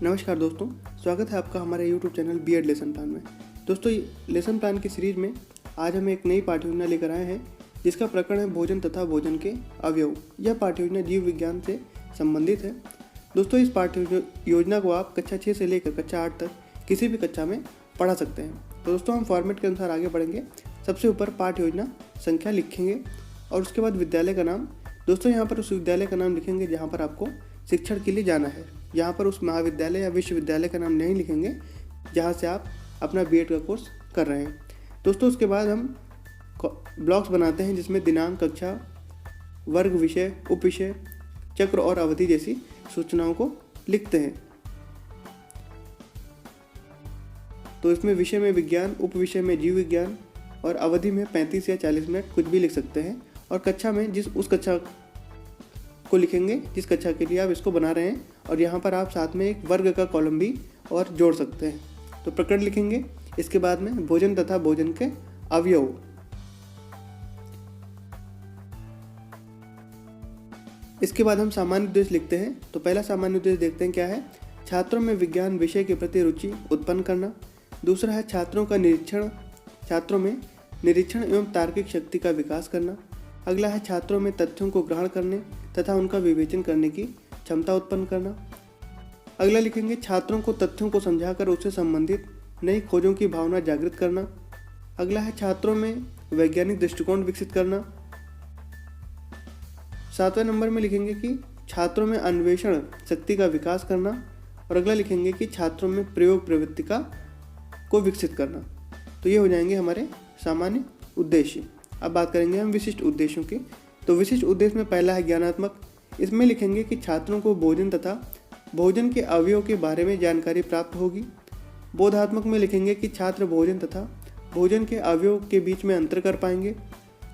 नमस्कार दोस्तों, स्वागत है आपका हमारे YouTube channel BEd lesson plan में। दोस्तों, लेसन प्लान की सीरीज में आज हम एक नई पाठ्य योजना लेकर आए हैं जिसका प्रकरण है भोजन तथा भोजन के अवयव। यह पाठ्य योजना जीव विज्ञान से संबंधित है। दोस्तों, इस पाठ्य योजना को आप कक्षा 6 से लेकर कक्षा 8 तक किसी भी कक्षा में पढ़ा सकते हैं। तो दोस्तों, हम फॉर्मेट के अनुसार आगे बढ़ेंगे। सबसे ऊपर पाठ्य योजना संख्या लिखेंगे और उसके बाद विद्यालय का नाम। दोस्तों, यहाँ पर उस विद्यालय का नाम लिखेंगे जहाँ पर आपको शिक्षण के लिए जाना है। यहाँ पर उस महाविद्यालय या विश्वविद्यालय का नाम नहीं लिखेंगे जहाँ से आप अपना बीएड का कोर्स कर रहे हैं। दोस्तों, उसके बाद हम ब्लॉक्स बनाते हैं जिसमें दिनांक, कक्षा, वर्ग, विषय, उपविषय, चक्र और अवधि जैसी सूचनाओं को लिखते हैं। तो इसमें विषय में विज्ञान, उपविषय में जीव विज्ञान और अवधि में 35 या 40 मिनट कुछ भी लिख सकते हैं। और कक्षा में उस कक्षा को लिखेंगे जिस कक्षा के लिए आप इसको बना रहे हैं, और यहाँ पर आप साथ में एक वर्ग का कॉलम भी और जोड़ सकते हैं। तो प्रकरण लिखेंगे। इसके बाद में भोजन तथा भोजन के अवयव। इसके बाद हम सामान्य उद्देश्य लिखते हैं। तो पहला सामान्य उद्देश्य देखते हैं क्या है। छात्रों में विज्ञान विषय के प्रति रुचि उत्पन्न करना। दूसरा है छात्रों में निरीक्षण एवं तार्किक शक्ति का विकास करना। अगला है छात्रों में तथ्यों को ग्रहण करने तथा उनका विवेचन करने की क्षमता उत्पन्न करना। अगला लिखेंगे छात्रों को तथ्यों को समझाकर उससे संबंधित नई खोजों की भावना जागृत करना। अगला है छात्रों में वैज्ञानिक दृष्टिकोण विकसित करना। 7वें नंबर में लिखेंगे कि छात्रों में अन्वेषण शक्ति का विकास करना। और अगला लिखेंगे कि छात्रों में प्रयोग प्रवृत्ति को विकसित करना। तो ये हो जाएंगे हमारे सामान्य उद्देश्य। अब बात करेंगे हम विशिष्ट उद्देश्यों की। तो विशिष्ट उद्देश्य में पहला है ज्ञानात्मक। इसमें लिखेंगे कि छात्रों को भोजन तथा भोजन के अवयव के बारे में जानकारी प्राप्त होगी। बोधात्मक में लिखेंगे कि छात्र भोजन तथा भोजन के अवयव के बीच में अंतर कर पाएंगे।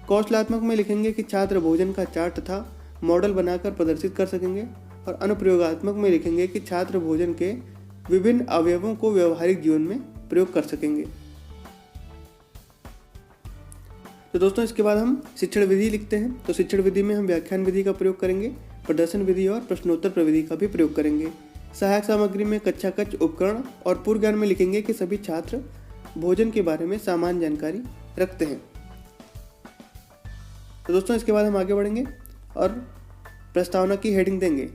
कौशलात्मक में लिखेंगे कि छात्र भोजन का चार्ट तथा मॉडल बनाकर प्रदर्शित कर सकेंगे। और अनुप्रयोगात्मक में लिखेंगे कि छात्र भोजन के विभिन्न अवयवों को व्यवहारिक जीवन में प्रयोग कर सकेंगे। तो दोस्तों, इसके बाद हम शिक्षण विधि लिखते हैं। तो शिक्षण विधि में हम व्याख्यान विधि का प्रयोग करेंगे, प्रदर्शन विधि और प्रश्नोत्तर प्रविधि का भी प्रयोग करेंगे। सहायक सामग्री में कक्षा कक्ष, उपकरण और पूर्व ज्ञान में लिखेंगे कि सभी छात्र भोजन के बारे में सामान्य जानकारी रखते हैं। तो दोस्तों, इसके बाद हम आगे बढ़ेंगे और प्रस्तावना की हेडिंग देंगे।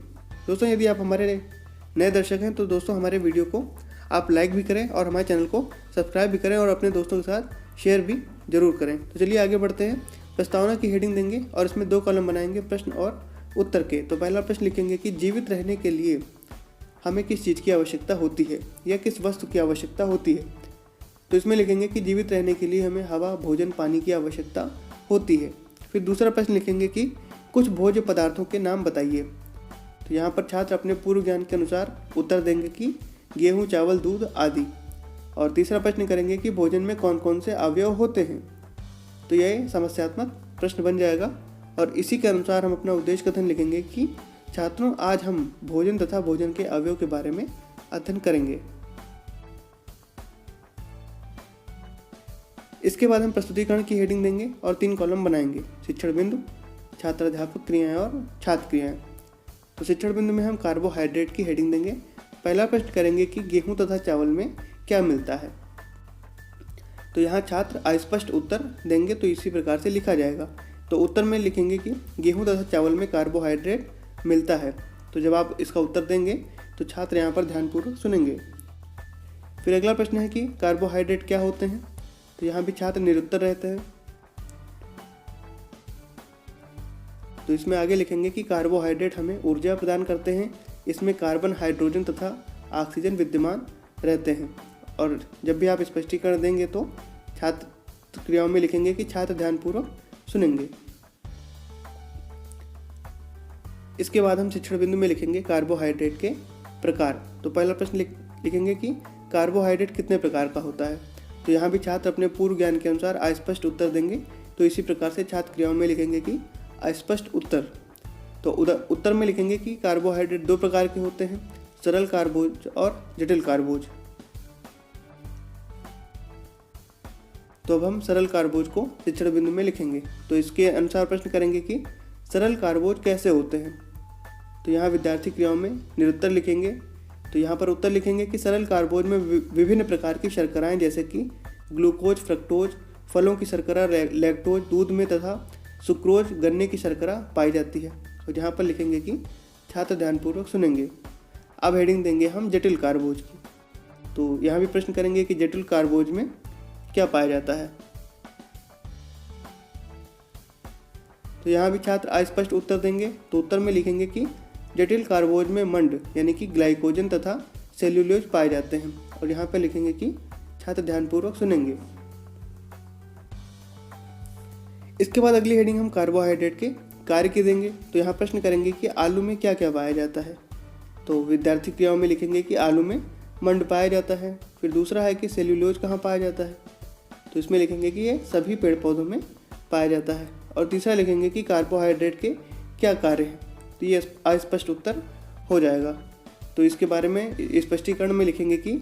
दोस्तों, यदि आप हमारे नए दर्शक हैं तो दोस्तों हमारे वीडियो को आप लाइक भी करें और हमारे चैनल को सब्सक्राइब भी करें और अपने दोस्तों के साथ शेयर भी जरूर करें। तो चलिए आगे बढ़ते हैं। प्रस्तावना की हेडिंग देंगे और इसमें 2 कॉलम बनाएंगे प्रश्न और उत्तर के। तो पहला प्रश्न लिखेंगे कि जीवित रहने के लिए हमें किस चीज़ की आवश्यकता होती है या किस वस्तु की आवश्यकता होती है। तो इसमें लिखेंगे कि जीवित रहने के लिए हमें हवा, भोजन, पानी की आवश्यकता होती है। फिर दूसरा प्रश्न लिखेंगे कि कुछ भोज्य पदार्थों के नाम बताइए। तो यहाँ पर छात्र अपने पूर्व ज्ञान के अनुसार उत्तर देंगे कि गेहूँ, चावल, दूध आदि। और तीसरा प्रश्न करेंगे कि भोजन में कौन कौन से अवयव होते हैं। तो यह समस्यात्मक प्रश्न बन जाएगा और इसी के अनुसार हम अपना उद्देश्य कथन लिखेंगे कि छात्रों, आज हम भोजन तथा भोजन के अवयव के बारे में अध्ययन करेंगे। इसके बाद हम प्रस्तुतिकरण की हेडिंग देंगे और 3 कॉलम बनाएंगे। शिक्षण बिंदु, छात्र अध्यापक क्रियाएं और छात्र क्रियाएं। तो शिक्षण बिंदु में हम कार्बोहाइड्रेट की हेडिंग देंगे। पहला प्रश्न करेंगे कि गेहूं तथा चावल में क्या मिलता है। तो यहाँ छात्र अस्पष्ट उत्तर देंगे, तो इसी प्रकार से लिखा जाएगा। तो उत्तर में लिखेंगे कि गेहूं तथा चावल में कार्बोहाइड्रेट मिलता है। तो जब आप इसका उत्तर देंगे तो छात्र यहाँ पर ध्यानपूर्वक सुनेंगे। फिर अगला प्रश्न है कि कार्बोहाइड्रेट क्या होते हैं। तो यहाँ भी छात्र निरुत्तर रहते हैं। तो इसमें आगे लिखेंगे कि कार्बोहाइड्रेट हमें ऊर्जा प्रदान करते हैं। इसमें कार्बन, हाइड्रोजन तथा ऑक्सीजन विद्यमान रहते हैं। और जब भी आप स्पष्टीकरण देंगे तो छात्र क्रियाओं में लिखेंगे कि छात्र ध्यानपूर्वक सुनेंगे। इसके बाद हम शिक्षण बिंदु में लिखेंगे कार्बोहाइड्रेट के प्रकार। तो पहला प्रश्न लिखेंगे कि कार्बोहाइड्रेट कितने प्रकार का होता है। तो यहाँ भी छात्र अपने पूर्व ज्ञान के अनुसार अस्पष्ट उत्तर देंगे। तो इसी प्रकार से छात्र क्रियाओं में लिखेंगे कि अस्पष्ट उत्तर। तो उत्तर में लिखेंगे कि कार्बोहाइड्रेट 2 प्रकार के होते हैं, सरल कार्बोज और जटिल कार्बोज। तो अब हम सरल कार्बोज को शिक्षण बिंदु में लिखेंगे। तो इसके अनुसार प्रश्न करेंगे कि सरल कार्बोज कैसे होते हैं। तो यहाँ विद्यार्थी क्रियाओं में निरुत्तर लिखेंगे तो यहाँ पर उत्तर लिखेंगे कि सरल कार्बोज में विभिन्न प्रकार की शर्कराएं जैसे कि ग्लूकोज, फ्रक्टोज, फलों की शर्करा, लैक्टोज, दूध में तथा सुक्रोज, गन्ने की शर्करा पाई जाती है। और यहाँ पर लिखेंगे कि छात्र ध्यानपूर्वक सुनेंगे। अब हेडिंग देंगे हम जटिल कार्बोज की। तो यहाँ भी प्रश्न करेंगे कि जटिल कार्बोज में क्या पाया जाता है। तो यहाँ भी छात्र अस्पष्ट उत्तर देंगे। तो उत्तर में लिखेंगे कि जटिल कार्बोज में मंड यानी कि ग्लाइकोजन तथा सेल्यूलोज पाए जाते हैं। और यहाँ पर लिखेंगे कि छात्र ध्यानपूर्वक सुनेंगे। इसके बाद अगली हेडिंग हम कार्बोहाइड्रेट के कार्य की देंगे। तो यहाँ प्रश्न करेंगे कि आलू में क्या क्या पाया जाता है। तो विद्यार्थी क्रियाओं में लिखेंगे कि आलू में मंड पाया जाता है। फिर दूसरा है कि सेल्यूलोज कहाँ पाया जाता है। तो इसमें लिखेंगे कि ये सभी पेड़ पौधों में पाया जाता है। और तीसरा लिखेंगे कि कार्बोहाइड्रेट के क्या कार्य हैं। तो ये अस्पष्ट उत्तर हो जाएगा। तो इसके बारे में स्पष्टीकरण में लिखेंगे कि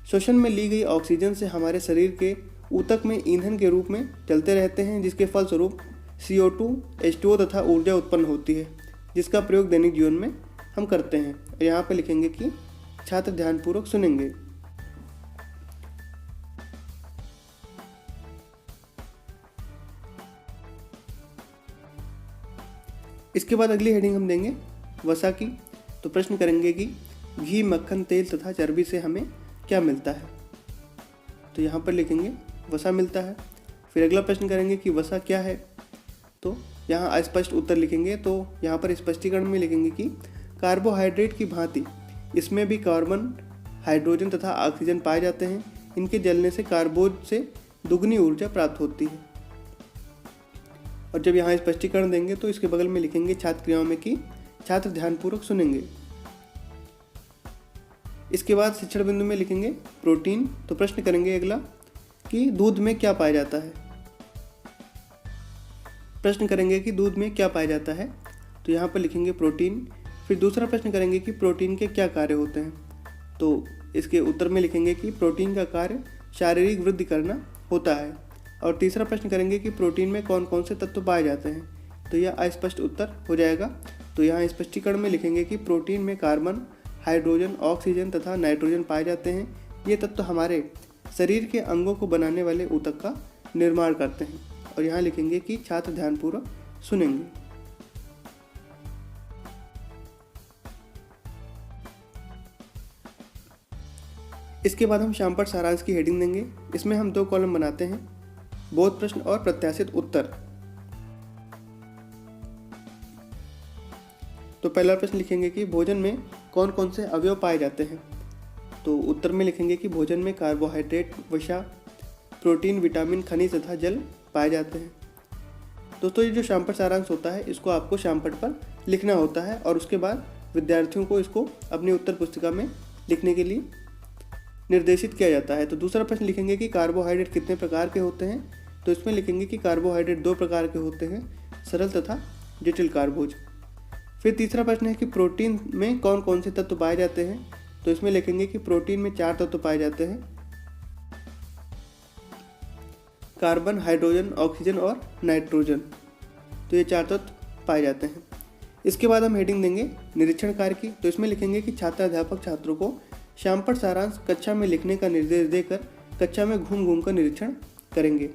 श्वसन में ली गई ऑक्सीजन से हमारे शरीर के ऊतक में ईंधन के रूप में चलते रहते हैं, जिसके फलस्वरूप CO2, H2O तथा ऊर्जा उत्पन्न होती है, जिसका प्रयोग दैनिक जीवन में हम करते हैं। यहाँ पर लिखेंगे कि छात्र ध्यानपूर्वक सुनेंगे। इसके बाद अगली हेडिंग हम देंगे वसा की। तो प्रश्न करेंगे कि घी, मक्खन, तेल तथा चर्बी से हमें क्या मिलता है। तो यहाँ पर लिखेंगे वसा मिलता है। फिर अगला प्रश्न करेंगे कि वसा क्या है। तो यहाँ अस्पष्ट उत्तर लिखेंगे। तो यहाँ पर स्पष्टीकरण में लिखेंगे कि कार्बोहाइड्रेट की भांति इसमें भी कार्बन, हाइड्रोजन तथा ऑक्सीजन पाए जाते हैं। इनके जलने से कार्बोज से दुगनी ऊर्जा प्राप्त होती है। और जब यहाँ स्पष्टीकरण देंगे तो इसके बगल में लिखेंगे छात्र क्रियाओं में कि छात्र ध्यानपूर्वक सुनेंगे। इसके बाद शिक्षण बिंदु में लिखेंगे प्रोटीन। तो प्रश्न करेंगे अगला कि दूध में क्या पाया जाता है। प्रश्न करेंगे कि दूध में क्या पाया जाता है। तो यहाँ पर लिखेंगे प्रोटीन। फिर दूसरा प्रश्न करेंगे कि प्रोटीन के क्या कार्य होते हैं। तो इसके उत्तर में लिखेंगे कि प्रोटीन का कार्य शारीरिक वृद्धि करना होता है। और तीसरा प्रश्न करेंगे कि प्रोटीन में कौन कौन से तत्व पाए जाते हैं। तो यह अस्पष्ट उत्तर हो जाएगा। तो यहाँ स्पष्टीकरण में लिखेंगे कि प्रोटीन में कार्बन, हाइड्रोजन, ऑक्सीजन तथा नाइट्रोजन पाए जाते हैं। ये तत्व हमारे शरीर के अंगों को बनाने वाले ऊतक का निर्माण करते हैं। और यहाँ लिखेंगे कि छात्र ध्यानपूर्वक सुनेंगे। इसके बाद हम शामपट सारांश की हेडिंग देंगे। इसमें हम 2 कॉलम बनाते हैं, बोध प्रश्न और प्रत्याशित उत्तर। तो पहला प्रश्न लिखेंगे कि भोजन में कौन कौन से अवयव पाए जाते हैं। तो उत्तर में लिखेंगे कि भोजन में कार्बोहाइड्रेट, वसा, प्रोटीन, विटामिन, खनिज तथा जल पाए जाते हैं। दोस्तों, ये जो शामपट सारांश होता है इसको आपको शामपट पर लिखना होता है और उसके बाद विद्यार्थियों को इसको अपनी उत्तर पुस्तिका में लिखने के लिए निर्देशित किया जाता है। तो दूसरा प्रश्न लिखेंगे कि कार्बोहाइड्रेट कितने प्रकार के होते हैं। तो इसमें लिखेंगे कि कार्बोहाइड्रेट 2 प्रकार के होते हैं, सरल तथा जटिल कार्बोज। फिर तीसरा प्रश्न है कि प्रोटीन में कौन कौन से तत्व पाए जाते हैं। तो इसमें लिखेंगे कि प्रोटीन में 4 तत्व पाए जाते हैं, कार्बन, हाइड्रोजन, ऑक्सीजन और नाइट्रोजन। तो ये 4 तत्व पाए जाते हैं। इसके बाद हम हेडिंग देंगे निरीक्षण कार्य की। तो इसमें लिखेंगे कि अध्यापक छात्रों को शामपट सारांश कक्षा में लिखने का निर्देश देकर कक्षा में घूम घूम कर निरीक्षण करेंगे।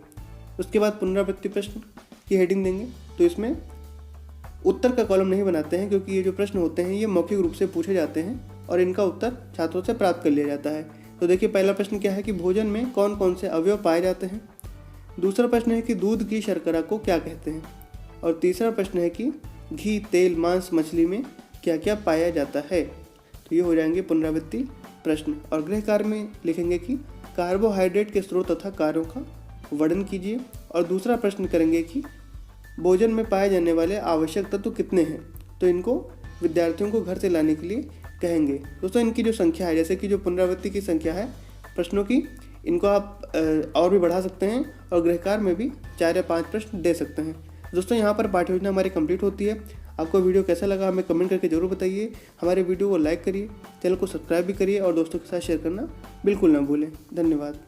उसके बाद पुनरावृत्ति प्रश्न की हेडिंग देंगे। तो इसमें उत्तर का कॉलम नहीं बनाते हैं क्योंकि ये जो प्रश्न होते हैं ये मौखिक रूप से पूछे जाते हैं और इनका उत्तर छात्रों से प्राप्त कर लिया जाता है। तो देखिए, पहला प्रश्न क्या है कि भोजन में कौन कौन से अवयव पाए जाते हैं। दूसरा प्रश्न है कि दूध की शर्करा को क्या कहते हैं। और तीसरा प्रश्न है कि घी, तेल, मांस, मछली में क्या क्या पाया जाता है। तो ये हो जाएंगे पुनरावृत्ति प्रश्न। और गृह कार्य में लिखेंगे कि कार्बोहाइड्रेट के स्रोत तथा कार्यों का वर्णन कीजिए। और दूसरा प्रश्न करेंगे कि भोजन में पाए जाने वाले आवश्यक तत्व कितने हैं। तो इनको विद्यार्थियों को घर से लाने के लिए कहेंगे। दोस्तों, इनकी जो संख्या है, जैसे कि जो पुनरावृत्ति की संख्या है प्रश्नों की, इनको आप और भी बढ़ा सकते हैं और गृह कार्य में भी 4 या 5 प्रश्न दे सकते हैं। दोस्तों, यहाँ पर पाठ्य योजना हमारी कंप्लीट होती है। आपको वीडियो कैसा लगा हमें कमेंट करके जरूर बताइए। हमारे वीडियो को लाइक करिए, चैनल को सब्सक्राइब भी करिए और दोस्तों के साथ शेयर करना बिल्कुल ना भूलें। धन्यवाद।